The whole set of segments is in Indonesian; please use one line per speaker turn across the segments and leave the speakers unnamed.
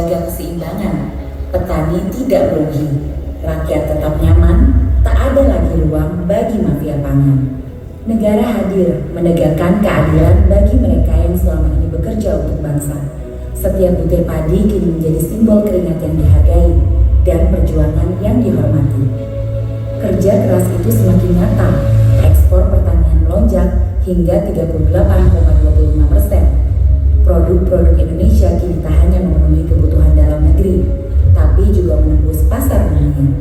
menjaga keseimbangan. Petani tidak merugi, rakyat tetap nyaman, tak ada lagi ruang bagi mafia pangan. Negara hadir menegakkan keadilan bagi mereka yang selama ini bekerja untuk bangsa. Setiap butir padi kini menjadi simbol keringat yang dihargai dan perjuangan yang dihormati. Kerja keras itu semakin nyata, ekspor pertanian melonjak hingga 38,25%. Produk-produk Indonesia kini tak hanya memenuhi kebutuhan dalam negeri, tapi juga menembus pasar dunia.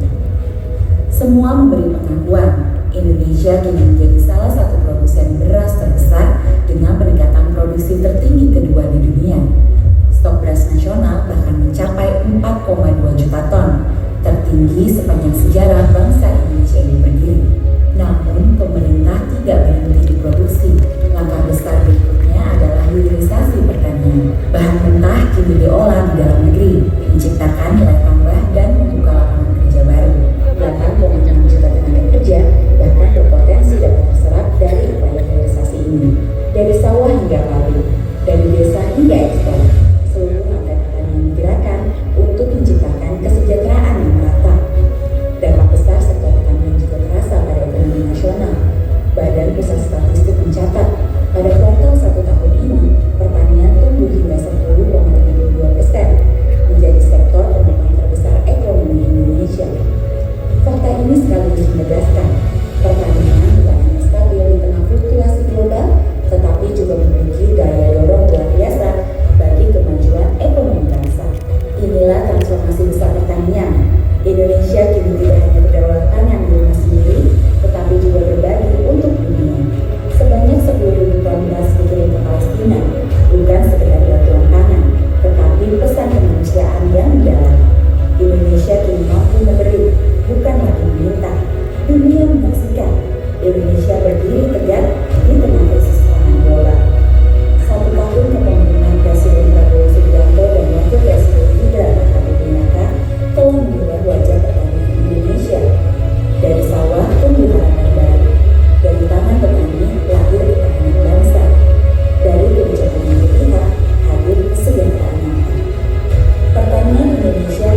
Semua memberi pengakuan, Indonesia kini menjadi salah satu produsen beras terbesar dengan peningkatan produksi tertinggi kedua di dunia. Stok beras nasional bahkan mencapai 4,2 juta ton, tertinggi sepanjang sejarah bangsa Indonesia ini berdiri. Namun, pemerintah tidak berhenti di produksi. Langkah besar berikutnya adalah hilirisasi pertanian. Bahan mentah kini diolah di dalam negeri, menciptakan nilai tambah dan membuka lapangan kerja baru. 8,6 juta tenaga kerja bahkan berpotensi dapat terserap dari upaya hilirisasi ini. Dari sawah hingga pabrik, dari desa hingga ekspor, seluruh rantai pertanian digerakkan untuk menciptakan kesejahteraan yang merata. Dampak besar sektor pertanian juga terasa pada ekonomi nasional. Badan Pusat Statistik mencatat, pada kuartal 1 tahun ini, pertanian tumbuh hingga 10,52%, menjadi sektor penopang terbesar ekonomi Indonesia. Fakta ini sekaligus menegaskan, pertanian bukan hanya stabil di tengah fluktuasi global, tetapi juga memiliki daya dorong luar biasa bagi kemajuan ekonomi bangsa. Inilah transformasi besar pertanian. Indonesia kini tidak hanya berdaulat pangan di rumah sendiri, tetapi juga berbagi untuk dunia. Sebanyak 10.000 ton beras dikirim ke Palestina, bukan sekedar bantuan pangan, tetapi pesan kemanusiaan yang mendalam. Indonesia kini mampu memberi, bukan lagi meminta. Dunia menyaksikan Indonesia berdiri tegak di tengah krisis pangan global. 1 tahun kepemimpinan Presiden Prabowo Subianto dan Wakil Presiden Gibran Rakabuming telah mengubah wajah pertanian Indonesia. Dari sawah tumbuh harapan baru, dari tangan petani lahir ketahanan bangsa, dari kebijakan yang berpihak hadir kesejahteraan nyata. Pertanian Indonesia